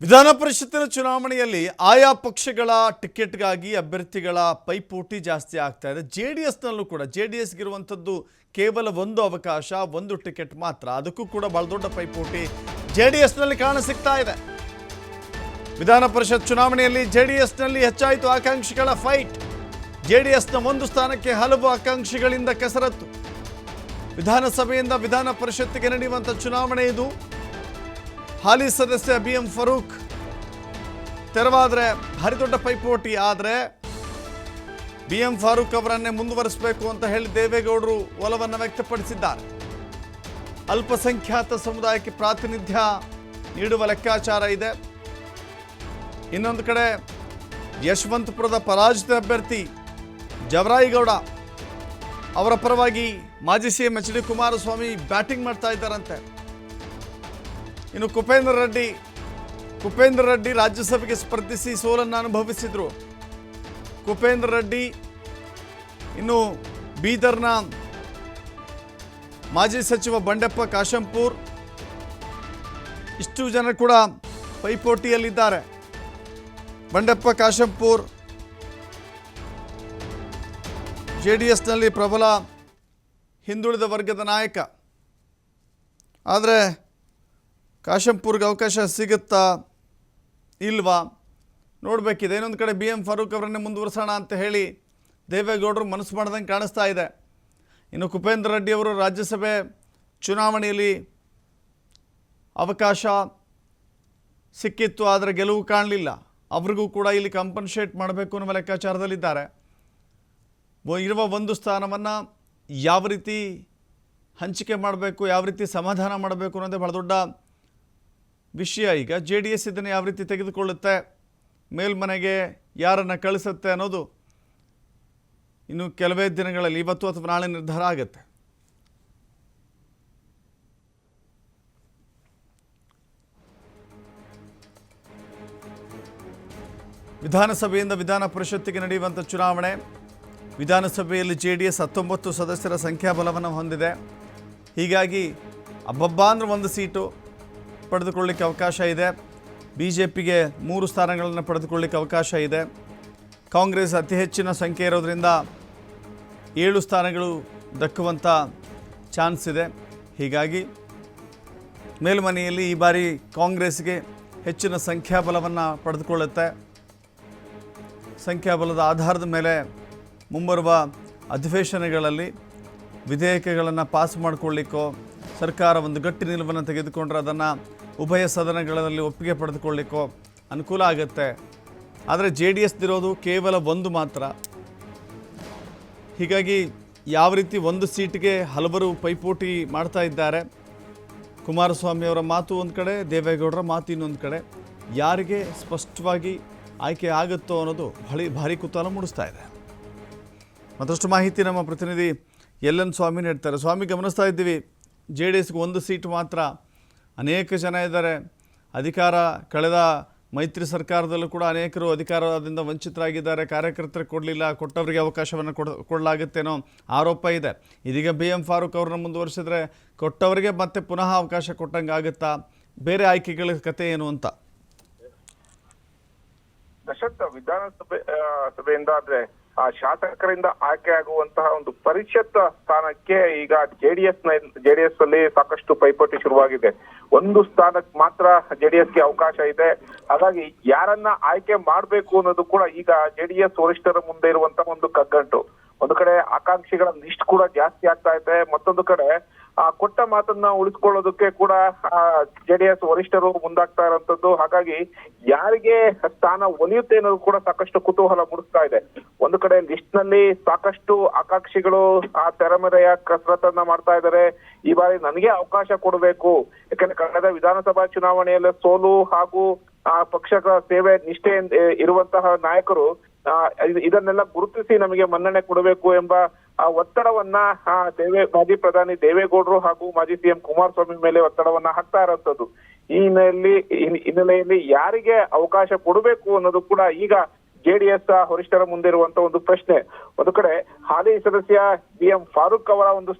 ವಿಧಾನ ಪರಿಷತ್ತಿನ ಚುನಾವಣೆಯಲ್ಲಿ ಆಯಾ ಪಕ್ಷಗಳ ಟಿಕೆಟ್ಗಾಗಿ ಅಭ್ಯರ್ಥಿಗಳ ಪೈಪೋಟಿ ಜಾಸ್ತಿ ಆಗ್ತಾ ಇದೆ. ಜೆಡಿಎಸ್ನಲ್ಲೂ ಕೂಡ ಜೆಡಿಎಸ್ಗೆ ಇರುವಂಥದ್ದು ಕೇವಲ ಒಂದು ಅವಕಾಶ, ಒಂದು ಟಿಕೆಟ್ ಮಾತ್ರ. ಅದಕ್ಕೂ ಕೂಡ ಬಹಳ ದೊಡ್ಡ ಪೈಪೋಟಿ ಜೆಡಿಎಸ್ನಲ್ಲಿ ಕಾಣಸಿಗ್ತಾ ಇದೆ. ವಿಧಾನ ಪರಿಷತ್ ಚುನಾವಣೆಯಲ್ಲಿ ಜೆಡಿಎಸ್ನಲ್ಲಿ ಹೆಚ್ಚಾಯಿತು ಆಕಾಂಕ್ಷಿಗಳ ಫೈಟ್. ಜೆಡಿಎಸ್ನ ಒಂದು ಸ್ಥಾನಕ್ಕೆ ಹಲವು ಆಕಾಂಕ್ಷಿಗಳಿಂದ ಕೆಸರತ್ತು. ವಿಧಾನಸಭೆಯಿಂದ ವಿಧಾನ ಪರಿಷತ್ತಿಗೆ ನಡೆಯುವಂಥ ಚುನಾವಣೆ ಇದು. ಹಾಲಿ ಸದಸ್ಯ BM ಫರೂಕ್ ತೆರವಾದರೆ ಭಾರಿ ದೊಡ್ಡ ಪೈಪೋಟಿ. ಆದರೆ BM ಫಾರೂಕ್ ಅವರನ್ನೇ ಮುಂದುವರಿಸಬೇಕು ಅಂತ ಹೇಳಿ ದೇವೇಗೌಡರು ಒಲವನ್ನು ವ್ಯಕ್ತಪಡಿಸಿದ್ದಾರೆ. ಅಲ್ಪಸಂಖ್ಯಾತ ಸಮುದಾಯಕ್ಕೆ ಪ್ರಾತಿನಿಧ್ಯ ನೀಡುವ ಲೆಕ್ಕಾಚಾರ ಇದೆ. ಇನ್ನೊಂದು ಕಡೆ ಯಶವಂತಪುರದ ಪರಾಜಿತ ಅಭ್ಯರ್ಥಿ ಜವರಾಯಿಗೌಡ ಅವರ ಪರವಾಗಿ ಮಾಜಿ CM HD ಕುಮಾರಸ್ವಾಮಿ ಬ್ಯಾಟಿಂಗ್ ಮಾಡ್ತಾ ಇದ್ದಾರಂತೆ. ಇನ್ನು ಕುಪೇಂದ್ರ ರೆಡ್ಡಿ ರಾಜ್ಯಸಭೆಗೆ ಸ್ಪರ್ಧಿಸಿ ಸೋಲನ್ನು ಅನುಭವಿಸಿದರು. ಕುಪೇಂದ್ರ ರೆಡ್ಡಿ, ಇನ್ನು ಬೀದರ್ನ ಮಾಜಿ ಸಚಿವ ಬಂಡೆಪ್ಪ ಕಾಶಂಪೂರ್, ಇಷ್ಟು ಜನ ಕೂಡ ಪೈಪೋಟಿಯಲ್ಲಿದ್ದಾರೆ. ಬಂಡೆಪ್ಪ ಕಾಶಂಪೂರ್ JDSನಲ್ಲಿ ಪ್ರಬಲ ಹಿಂದುಳಿದ ವರ್ಗದ ನಾಯಕ. ಆದರೆ ಕಾಶಂಪೂರ್ಗೆ ಅವಕಾಶ ಸಿಗುತ್ತಾ ಇಲ್ವಾ ನೋಡಬೇಕಿದೆ. ಇನ್ನೊಂದು ಕಡೆ BM ಫಾರೂಕ್ ಅವರನ್ನೇ ಮುಂದುವರಿಸೋಣ ಅಂತ ಹೇಳಿ ದೇವೇಗೌಡರು ಮನಸ್ಸು ಮಾಡ್ದಂಗೆ ಕಾಣಿಸ್ತಾ ಇದೆ. ಇನ್ನು ಕುಪೇಂದ್ರ ರೆಡ್ಡಿ ಅವರು ರಾಜ್ಯಸಭೆ ಚುನಾವಣೆಯಲ್ಲಿ ಅವಕಾಶ ಸಿಕ್ಕಿತ್ತು, ಆದರೆ ಗೆಲುವು ಕಾಣಲಿಲ್ಲ. ಅವ್ರಿಗೂ ಕೂಡ ಇಲ್ಲಿ ಕಾಂಪನ್ಸೇಟ್ ಮಾಡಬೇಕು ಅನ್ನುವ ಲೆಕ್ಕಾಚಾರದಲ್ಲಿದ್ದಾರೆ. ಇರುವ ಒಂದು ಸ್ಥಾನವನ್ನು ಯಾವ ರೀತಿ ಹಂಚಿಕೆ ಮಾಡಬೇಕು, ಯಾವ ರೀತಿ ಸಮಾಧಾನ ಮಾಡಬೇಕು ಅನ್ನೋದೇ ಬಹಳ ದೊಡ್ಡ ವಿಷಯ. ಈಗ JDS ಇದನ್ನು ಯಾವ ರೀತಿ ತೆಗೆದುಕೊಳ್ಳುತ್ತೆ, ಮೇಲ್ಮನೆಗೆ ಯಾರನ್ನು ಕಳಿಸುತ್ತೆ ಅನ್ನೋದು ಇನ್ನು ಕೆಲವೇ ದಿನಗಳಲ್ಲಿ, ಇವತ್ತು ಅಥವಾ ನಾಳೆ ನಿರ್ಧಾರ ಆಗುತ್ತೆ. ವಿಧಾನಸಭೆಯಿಂದ ವಿಧಾನ ಪರಿಷತ್ತಿಗೆ ನಡೆಯುವಂಥ ಚುನಾವಣೆ. ವಿಧಾನಸಭೆಯಲ್ಲಿ JDS 19 ಸದಸ್ಯರ ಸಂಖ್ಯಾಬಲವನ್ನು ಹೊಂದಿದೆ. ಹೀಗಾಗಿ ಅಬ್ಬಬ್ಬಾ ಅಂದರೆ ಒಂದು ಸೀಟು ಪಡೆದುಕೊಳ್ಳಿಕ್ಕೆ ಅವಕಾಶ ಇದೆ. BJPಗೆ 3 ಸ್ಥಾನಗಳನ್ನು ಪಡೆದುಕೊಳ್ಳಿಕ್ಕೆ ಅವಕಾಶ ಇದೆ. ಕಾಂಗ್ರೆಸ್ ಅತಿ ಹೆಚ್ಚಿನ ಸಂಖ್ಯೆ ಇರೋದರಿಂದ 7 ಸ್ಥಾನಗಳು ದಕ್ಕುವಂಥ ಚಾನ್ಸ್ ಇದೆ. ಹೀಗಾಗಿ ಮೇಲ್ಮನೆಯಲ್ಲಿ ಈ ಬಾರಿ ಕಾಂಗ್ರೆಸ್ಗೆ ಹೆಚ್ಚಿನ ಸಂಖ್ಯಾಬಲವನ್ನು ಪಡೆದುಕೊಳ್ಳುತ್ತೆ. ಸಂಖ್ಯಾಬಲದ ಆಧಾರದ ಮೇಲೆ ಮುಂಬರುವ ಅಧಿವೇಶನಗಳಲ್ಲಿ ವಿಧೇಯಕಗಳನ್ನು ಪಾಸ್ ಮಾಡಿಕೊಳ್ಳಿಕ್ಕೋ, ಸರ್ಕಾರ ಒಂದು ಗಟ್ಟಿ ನಿಲುವನ್ನು ತೆಗೆದುಕೊಂಡ್ರೆ ಅದನ್ನು ಉಭಯ ಸದನಗಳಲ್ಲಿ ಒಪ್ಪಿಗೆ ಪಡೆದುಕೊಳ್ಳಿಕ್ಕೋ ಅನುಕೂಲ ಆಗುತ್ತೆ. ಆದರೆ JDSದಿರೋದು ಕೇವಲ ಒಂದು ಮಾತ್ರ. ಹೀಗಾಗಿ ಯಾವ ರೀತಿ ಒಂದು ಸೀಟಿಗೆ ಹಲವರು ಪೈಪೋಟಿ ಮಾಡ್ತಾ ಇದ್ದಾರೆ. ಕುಮಾರಸ್ವಾಮಿ ಅವರ ಮಾತು ಒಂದು ಕಡೆ, ದೇವೇಗೌಡರ ಮಾತು ಇನ್ನೊಂದು ಕಡೆ. ಯಾರಿಗೆ ಸ್ಪಷ್ಟವಾಗಿ ಆಯ್ಕೆ ಆಗುತ್ತೋ ಅನ್ನೋದು ಭಾರಿ ಕುತೂಹಲ ಮೂಡಿಸ್ತಾ ಇದೆ. ಮತ್ತಷ್ಟು ಮಾಹಿತಿ ನಮ್ಮ ಪ್ರತಿನಿಧಿ LN ಸ್ವಾಮಿ ನೀಡ್ತಾರೆ. ಸ್ವಾಮಿ, ಗಮನಿಸ್ತಾ ಇದ್ದೀವಿ JDSಗೆ ಒಂದು ಸೀಟು ಮಾತ್ರ. ಅನೇಕ ಜನ ಇದ್ದಾರೆ. ಅಧಿಕಾರ ಕಳೆದ ಮೈತ್ರಿ ಸರ್ಕಾರದಲ್ಲೂ ಕೂಡ ಅನೇಕರು ಅಧಿಕಾರದಿಂದ ವಂಚಿತರಾಗಿದ್ದಾರೆ. ಕಾರ್ಯಕರ್ತರಿಗೆ ಕೊಡಲಿಲ್ಲ, ಕೊಟ್ಟವರಿಗೆ ಅವಕಾಶವನ್ನು ಕೊಡಲಾಗುತ್ತೇನೋ ಆರೋಪ ಇದೆ. ಇದೀಗ BM ಫಾರೂಕ್ ಅವ್ರನ್ನ ಮುಂದುವರಿಸಿದ್ರೆ ಕೊಟ್ಟವರಿಗೆ ಮತ್ತೆ ಪುನಃ ಅವಕಾಶ ಕೊಟ್ಟಂಗೆ ಆಗುತ್ತಾ? ಬೇರೆ ಆಯ್ಕೆಗಳ ಕತೆ ಏನು ಅಂತ? ಸಭೆಯಿಂದ ಅಂದ್ರೆ ಶಾಸಕರಿಂದ ಆಯ್ಕೆ ಆಗುವಂತಹ ಒಂದು ಪರಿಷತ್ ಸ್ಥಾನಕ್ಕೆ ಈಗ ಜೆಡಿಎಸ್ ಅಲ್ಲಿ ಸಾಕಷ್ಟು ಪೈಪೋಟಿ ಶುರುವಾಗಿದೆ. ಒಂದು ಸ್ಥಾನಕ್ಕೆ ಮಾತ್ರ JDSಗೆ ಅವಕಾಶ ಇದೆ. ಹಾಗಾಗಿ ಯಾರನ್ನ ಆಯ್ಕೆ ಮಾಡಬೇಕು ಅನ್ನೋದು ಕೂಡ ಈಗ JDS ವರಿಷ್ಠರ ಮುಂದೆ ಇರುವಂತಹ ಒಂದು ಕಗ್ಗಂಟು. ಒಂದು ಕಡೆ ಆಕಾಂಕ್ಷಿಗಳ ಲಿಸ್ಟ್ ಕೂಡ ಜಾಸ್ತಿ ಆಗ್ತಾ ಇದೆ. ಮತ್ತೊಂದು ಕಡೆ ಕೊಟ್ಟ ಮಾತನ್ನ ಉಳಿಸ್ಕೊಳ್ಳೋದಕ್ಕೆ ಕೂಡ JDS ವರಿಷ್ಠರು ಮುಂದಾಗ್ತಾ ಇರುವಂತದ್ದು. ಹಾಗಾಗಿ ಯಾರಿಗೆ ಸ್ಥಾನ ಒಲಿಯುತ್ತೆ ಅನ್ನೋದು ಕೂಡ ಸಾಕಷ್ಟು ಕುತೂಹಲ ಮೂಡಿಸ್ತಾ ಇದೆ. ಒಂದು ಕಡೆ ಲಿಸ್ಟ್ ನಲ್ಲಿ ಸಾಕಷ್ಟು ಆಕಾಂಕ್ಷಿಗಳು ತೆರೆಮರೆಯ ಕಸರತ್ತನ್ನ ಮಾಡ್ತಾ ಇದ್ದಾರೆ. ಈ ಬಾರಿ ನನಗೆ ಅವಕಾಶ ಕೊಡಬೇಕು, ಯಾಕಂದ್ರೆ ಕಳೆದ ವಿಧಾನಸಭಾ ಚುನಾವಣೆಯಲ್ಲಿ ಸೋಲು ಹಾಗೂ ಪಕ್ಷಗಳ ಸೇವೆ ನಿಷ್ಠೆ ಇರುವಂತಹ ನಾಯಕರು ಇದನ್ನೆಲ್ಲ ಗುರುತಿಸಿ ನಮಗೆ ಮನ್ನಣೆ ಕೊಡಬೇಕು ಎಂಬ ಒತ್ತಡವನ್ನ ಮಾಜಿ ಪ್ರಧಾನಿ ದೇವೇಗೌಡರು ಹಾಗೂ ಮಾಜಿ CM ಕುಮಾರಸ್ವಾಮಿ ಮೇಲೆ ಒತ್ತಡವನ್ನ ಹಾಕ್ತಾ ಇರುವಂತದ್ದು. ಈ ಹಿನ್ನೆಲೆಯಲ್ಲಿ ಯಾರಿಗೆ ಅವಕಾಶ ಕೊಡಬೇಕು ಅನ್ನೋದು ಕೂಡ ಈಗ ಜೆಡಿಎಸ್ ವರಿಷ್ಠರ ಮುಂದೆ ಇರುವಂತ ಒಂದು ಪ್ರಶ್ನೆ. ಒಂದು ಕಡೆ ಹಾಲಿ ಸದಸ್ಯ BM ಫಾರೂಕ್ ಅವರ ಒಂದು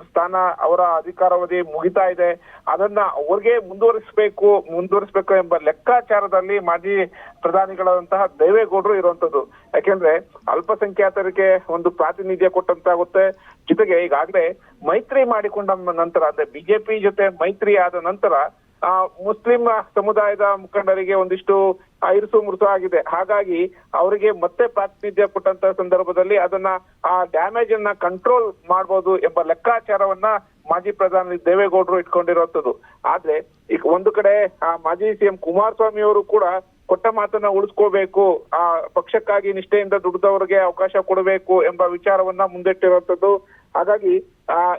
ಸ್ಥಾನ ಅವರ ಅಧಿಕಾರಾವಧಿ ಮುಗಿತಾ ಇದೆ, ಅದನ್ನ ಅವ್ರಿಗೆ ಮುಂದುವರಿಸಬೇಕು ಎಂಬ ಲೆಕ್ಕಾಚಾರದಲ್ಲಿ ಮಾಜಿ ಪ್ರಧಾನಿಗಳಾದಂತಹ ದೇವೇಗೌಡರು ಇರುವಂತದ್ದು. ಯಾಕೆಂದ್ರೆ ಅಲ್ಪಸಂಖ್ಯಾತರಿಗೆ ಒಂದು ಪ್ರಾತಿನಿಧ್ಯ ಕೊಟ್ಟಂತಾಗುತ್ತೆ. ಜೊತೆಗೆ ಈಗಾಗಲೇ ಮೈತ್ರಿ ಮಾಡಿಕೊಂಡ ನಂತರ ಅಂದ್ರೆ ಬಿಜೆಪಿ ಜೊತೆ ಮೈತ್ರಿ ಆದ ನಂತರ ಮುಸ್ಲಿಂ ಸಮುದಾಯದ ಮುಖಂಡರಿಗೆ ಒಂದಿಷ್ಟು ಇರುಸು ಮುರುಸು ಆಗಿದೆ. ಹಾಗಾಗಿ ಅವರಿಗೆ ಮತ್ತೆ ಪ್ರಾತಿನಿಧ್ಯ ಕೊಟ್ಟಂತ ಸಂದರ್ಭದಲ್ಲಿ ಅದನ್ನ ಆ ಡ್ಯಾಮೇಜ್ ಅನ್ನ ಕಂಟ್ರೋಲ್ ಮಾಡಬಹುದು ಎಂಬ ಲೆಕ್ಕಾಚಾರವನ್ನ ಮಾಜಿ ಪ್ರಧಾನಿ ದೇವೇಗೌಡರು ಇಟ್ಕೊಂಡಿರುವಂತದ್ದು. ಆದ್ರೆ ಈಗ ಒಂದು ಕಡೆ ಮಾಜಿ CM ಕುಮಾರಸ್ವಾಮಿ ಅವರು ಕೂಡ ಕೊಟ್ಟ ಮಾತನ್ನ ಉಳಿಸ್ಕೋಬೇಕು, ಆ ಪಕ್ಷಕ್ಕಾಗಿ ನಿಷ್ಠೆಯಿಂದ ದುಡಿದವರಿಗೆ ಅವಕಾಶ ಕೊಡಬೇಕು ಎಂಬ ವಿಚಾರವನ್ನ ಮುಂದಿಟ್ಟಿರುವಂತದ್ದು. ಹಾಗಾಗಿ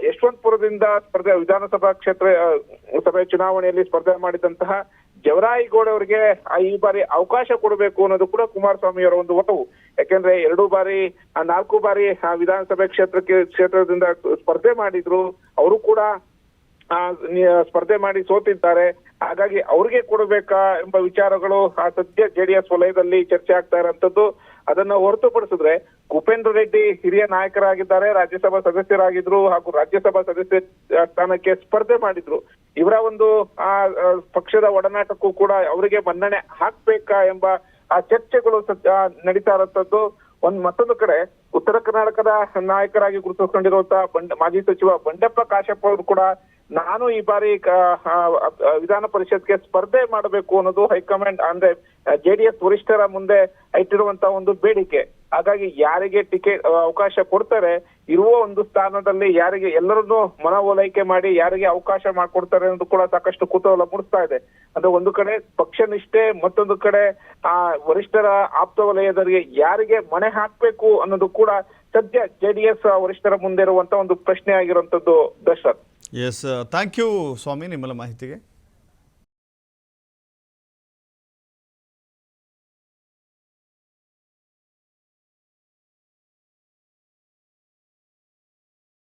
ಯಶವಂತಪುರದಿಂದ ವಿಧಾನಸಭಾ ಸಭೆ ಚುನಾವಣೆಯಲ್ಲಿ ಸ್ಪರ್ಧೆ ಮಾಡಿದಂತಹ ಜವರಾಯಿಗೌಡ ಅವರಿಗೆ ಈ ಬಾರಿ ಅವಕಾಶ ಕೊಡಬೇಕು ಅನ್ನೋದು ಕೂಡ ಕುಮಾರಸ್ವಾಮಿ ಅವರ ಒಂದು ಒಲವು. ಯಾಕೆಂದ್ರೆ 4 ಬಾರಿ ವಿಧಾನಸಭೆ ಕ್ಷೇತ್ರದಿಂದ ಸ್ಪರ್ಧೆ ಮಾಡಿದ್ರು, ಅವರು ಕೂಡ ಸ್ಪರ್ಧೆ ಮಾಡಿ ಸೋತಿದ್ದಾರೆ. ಹಾಗಾಗಿ ಅವ್ರಿಗೆ ಕೊಡಬೇಕಾ ಎಂಬ ವಿಚಾರಗಳು ಸದ್ಯ JDS ವಲಯದಲ್ಲಿ ಚರ್ಚೆ ಆಗ್ತಾ ಇರೋಂಥದ್ದು. ಅದನ್ನ ಹೊರತುಪಡಿಸಿದ್ರೆ ಕುಪೇಂದ್ರ ರೆಡ್ಡಿ ಹಿರಿಯ ನಾಯಕರಾಗಿದ್ದಾರೆ, ರಾಜ್ಯಸಭಾ ಸದಸ್ಯರಾಗಿದ್ರು ಹಾಗೂ ರಾಜ್ಯಸಭಾ ಸದಸ್ಯ ಸ್ಥಾನಕ್ಕೆ ಸ್ಪರ್ಧೆ ಮಾಡಿದ್ರು. ಇವರ ಒಂದು ಪಕ್ಷದ ಒಡನಾಟಕ್ಕೂ ಕೂಡ ಅವರಿಗೆ ಮನ್ನಣೆ ಹಾಕ್ಬೇಕಾ ಎಂಬ ಚರ್ಚೆಗಳು ನಡೀತಾ ಇರುವಂತದ್ದು. ಮತ್ತೊಂದು ಕಡೆ ಉತ್ತರ ಕರ್ನಾಟಕದ ನಾಯಕರಾಗಿ ಗುರುತಿಸಿಕೊಂಡಿರುವಂತಹ ಮಾಜಿ ಸಚಿವ ಬಂಡೆಪ್ಪ ಕಾಶಪ್ಪ ಅವರು ಕೂಡ ನಾನು ಈ ಬಾರಿ ವಿಧಾನ ಪರಿಷತ್ಗೆ ಸ್ಪರ್ಧೆ ಮಾಡಬೇಕು ಅನ್ನೋದು ಹೈಕಮಾಂಡ್ ಅಂದ್ರೆ JDS ವರಿಷ್ಠರ ಮುಂದೆ ಇಟ್ಟಿರುವಂತಹ ಒಂದು ಬೇಡಿಕೆ. ಹಾಗಾಗಿ ಯಾರಿಗೆ ಟಿಕೆಟ್ ಅವಕಾಶ ಕೊಡ್ತಾರೆ, ಇರುವ ಒಂದು ಸ್ಥಾನದಲ್ಲಿ ಯಾರಿಗೆ ಎಲ್ಲರನ್ನೂ ಮನವೊಲೈಕೆ ಮಾಡಿ ಯಾರಿಗೆ ಅವಕಾಶ ಮಾಡ್ಕೊಡ್ತಾರೆ ಅನ್ನೋದು ಕೂಡ ಸಾಕಷ್ಟು ಕುತೂಹಲ ಮೂಡಿಸ್ತಾ ಇದೆ. ಅಂದ್ರೆ ಒಂದು ಕಡೆ ಪಕ್ಷ ನಿಷ್ಠೆ, ಮತ್ತೊಂದು ಕಡೆ ವರಿಷ್ಠರ ಆಪ್ತ ವಲಯದವರಿಗೆ ಯಾರಿಗೆ ಮಣೆ ಹಾಕ್ಬೇಕು ಅನ್ನೋದು ಕೂಡ ಸದ್ಯ JDS ವರಿಷ್ಠರ ಮುಂದೆ ಇರುವಂತ ಒಂದು ಪ್ರಶ್ನೆ ಆಗಿರುವಂತದ್ದು. ದರ್ಶನ್. ಎಸ್, ಥ್ಯಾಂಕ್ ಯು ಸ್ವಾಮಿ ನಿಮ್ಮೆಲ್ಲ ಮಾಹಿತಿಗೆ.